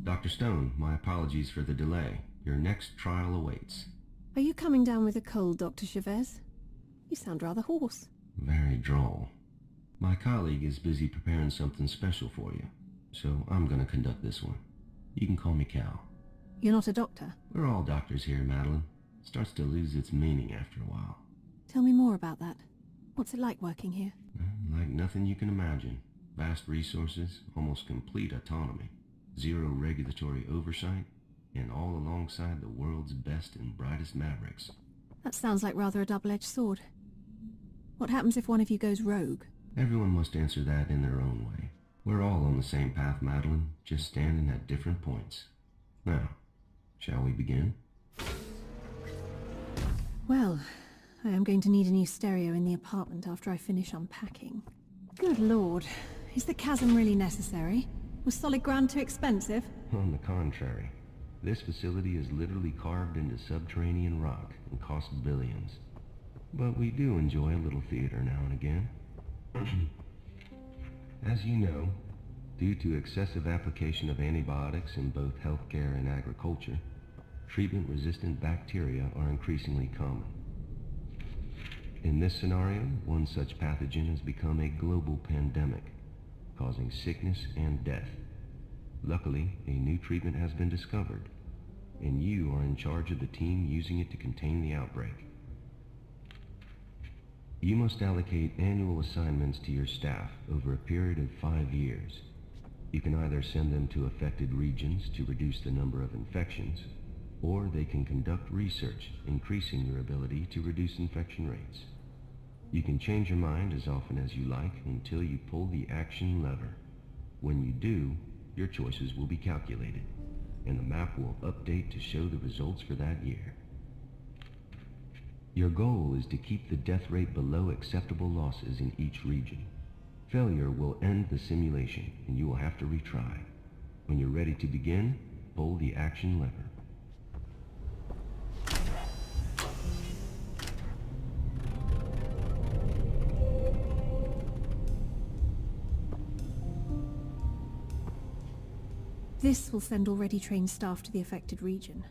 Dr. Stone, my apologies for the delay. Your next trial awaits. Are you coming down with a cold, Dr. Chavez? You sound rather hoarse. Very droll. My colleague is busy preparing something special for you, so I'm gonna conduct this one. You can call me Cal. You're not a doctor? We're all doctors here, Madeline. It starts to lose its meaning after a while. Tell me more about that. What's it like working here? Like nothing you can imagine. Vast resources, almost complete autonomy, zero regulatory oversight, and all alongside the world's best and brightest mavericks. That sounds like rather a double-edged sword. What happens if one of you goes rogue? Everyone must answer that in their own way. We're all on the same path, Madeline, just standing at different points. Now, shall we begin? Well, I am going to need a new stereo in the apartment after I finish unpacking. Good lord, is the chasm really necessary? Was solid ground too expensive? On the contrary, this facility is literally carved into subterranean rock and costs billions. But we do enjoy a little theater now and again. As you know, due to excessive application of antibiotics in both healthcare and agriculture, treatment-resistant bacteria are increasingly common. In this scenario, one such pathogen has become a global pandemic, causing sickness and death. Luckily, a new treatment has been discovered, and you are in charge of the team using it to contain the outbreak. You must allocate annual assignments to your staff over a period of 5 years. You can either send them to affected regions to reduce the number of infections, or they can conduct research, increasing your ability to reduce infection rates. You can change your mind as often as you like until you pull the action lever. When you do, your choices will be calculated, and the map will update to show the results for that year. Your goal is to keep the death rate below acceptable losses in each region. Failure will end the simulation, and you will have to retry. When you're ready to begin, pull the action lever. This will send already trained staff to the affected region.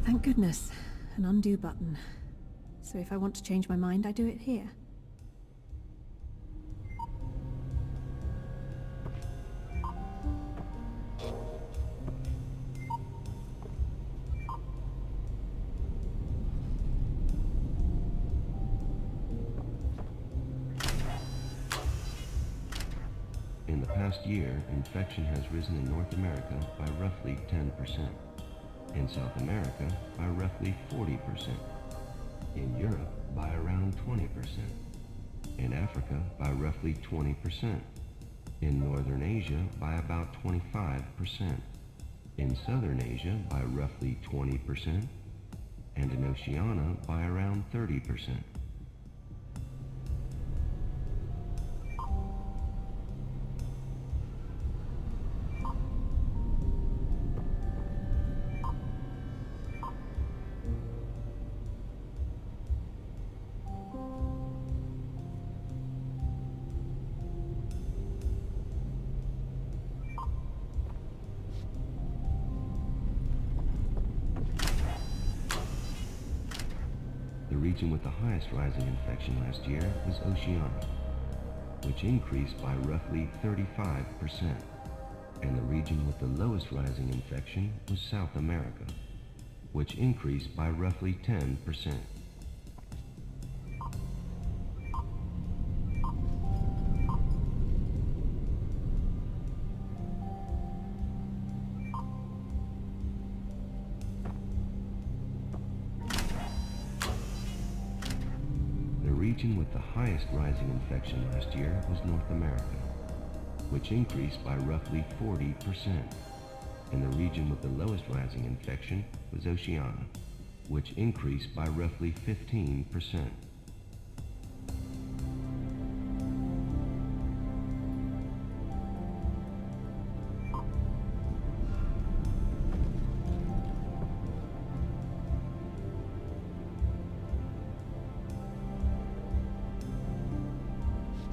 Thank goodness, an undo button. So if I want to change my mind, I do it here. In the past year, infection has risen in North America by roughly 10%, in South America by roughly 40%, in Europe by around 20%, in Africa by roughly 20%, in Northern Asia by about 25%, in Southern Asia by roughly 20%, and in Oceania by around 30%. The region with the highest rise in infection last year was Oceania, which increased by roughly 35%, and the region with the lowest rising infection was South America, which increased by roughly 10%. The region with the highest rising infection last year was North America, which increased by roughly 40%, and the region with the lowest rising infection was Oceania, which increased by roughly 15%.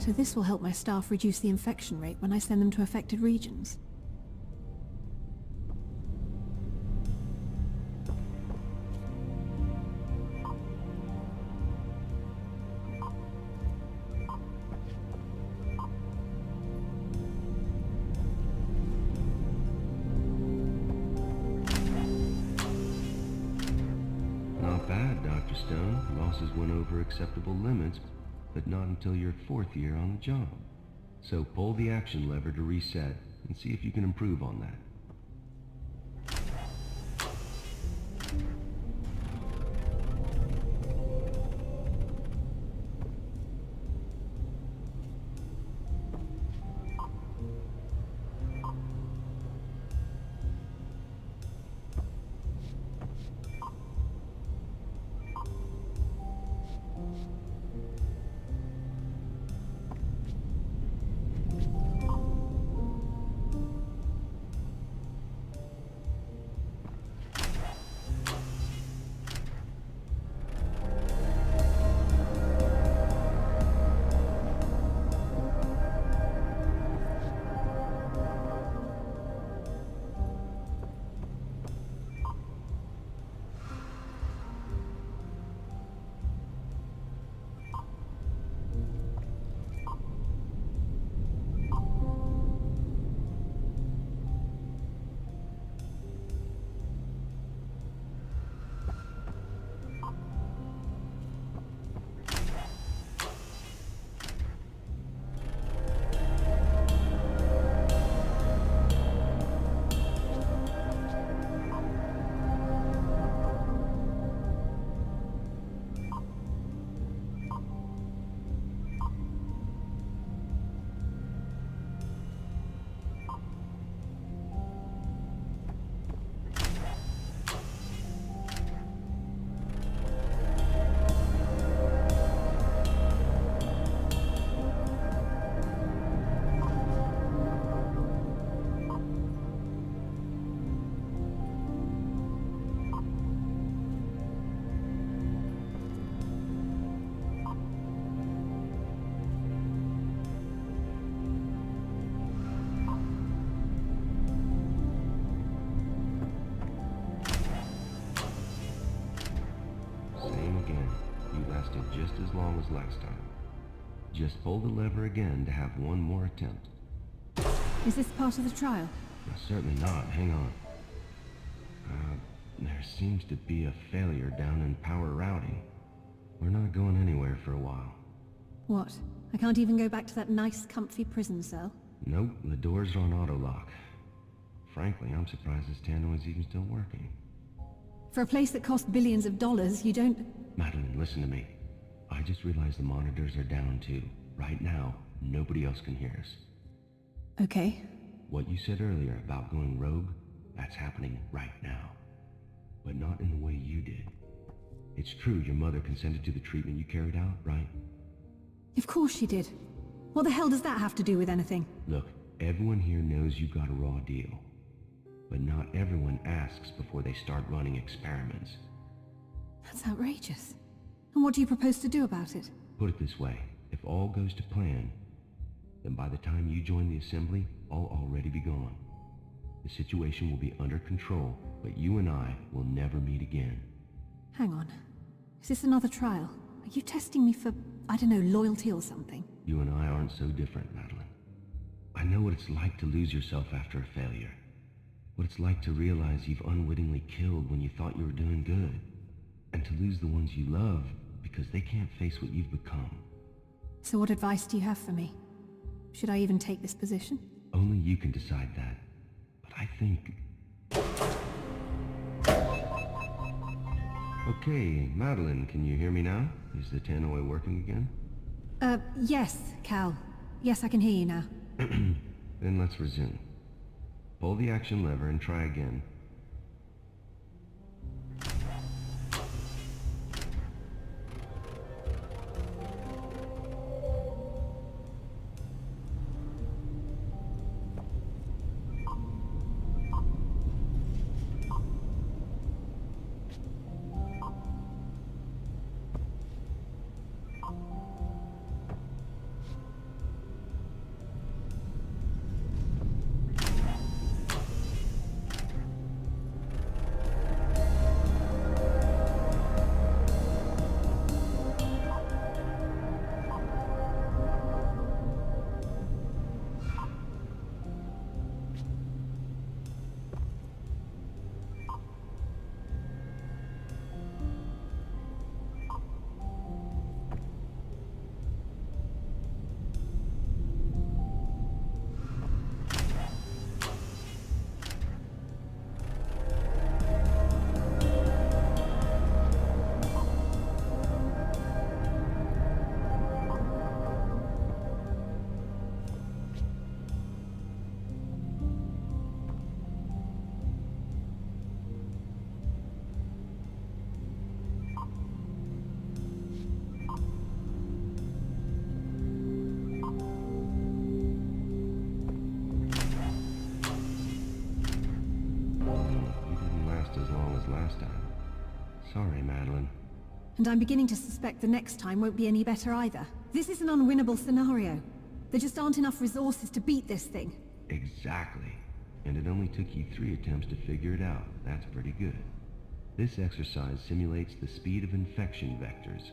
So this will help my staff reduce the infection rate when I send them to affected regions. Not bad, Dr. Stone. Losses went over acceptable limits, but not until your 4th year on the job. So pull the action lever to reset and see if you can improve on that. Just as long as last time. Just pull the lever again to have one more attempt. Is this part of the trial? No, certainly not. Hang on. There seems to be a failure down in power routing. We're not going anywhere for a while. What? I can't even go back to that nice, comfy prison cell? Nope, the doors are on auto lock. Frankly, I'm surprised this Tano is even still working. For a place that cost billions of dollars, you don't... Madeline, listen to me. I just realized the monitors are down too. Right now, nobody else can hear us. Okay. What you said earlier about going rogue, that's happening right now. But not in the way you did. It's true your mother consented to the treatment you carried out, right? Of course she did. What the hell does that have to do with anything? Look, everyone here knows you got a raw deal. But not everyone asks before they start running experiments. That's outrageous. And what do you propose to do about it? Put it this way, if all goes to plan, then by the time you join the assembly, I'll already be gone. The situation will be under control, but you and I will never meet again. Hang on. Is this another trial? Are you testing me for, I don't know, loyalty or something? You and I aren't so different, Madeline. I know what it's like to lose yourself after a failure. What it's like to realize you've unwittingly killed when you thought you were doing good. And to lose the ones you love because they can't face what you've become. So what advice do you have for me? Should I even take this position? Only you can decide that. But I think... Okay, Madeline, can you hear me now? Is the tannoy working again? Yes, Cal. Yes, I can hear you now. Then let's resume. Pull the action lever and try again. And I'm beginning to suspect the next time won't be any better either. This is an unwinnable scenario. There just aren't enough resources to beat this thing. Exactly. And it only took you 3 attempts to figure it out. That's pretty good. This exercise simulates the speed of infection vectors,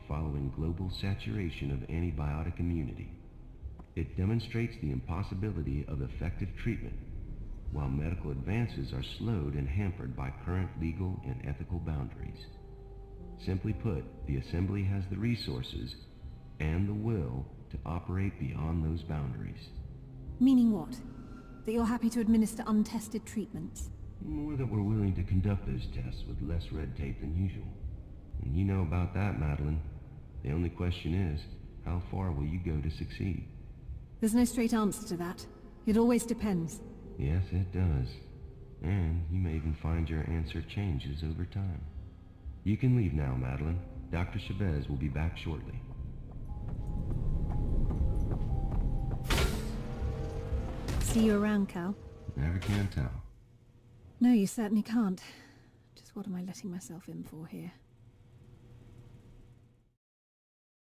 following global saturation of antibiotic immunity. It demonstrates the impossibility of effective treatment, while medical advances are slowed and hampered by current legal and ethical boundaries. Simply put, the Assembly has the resources and the will to operate beyond those boundaries. Meaning what? That you're happy to administer untested treatments? More that we're willing to conduct those tests with less red tape than usual. And you know about that, Madeline. The only question is, how far will you go to succeed? There's no straight answer to that. It always depends. Yes, it does. And you may even find your answer changes over time. You can leave now, Madeline. Dr. Chavez will be back shortly. See you around, Cal. Never can tell. No, you certainly can't. Just what am I letting myself in for here?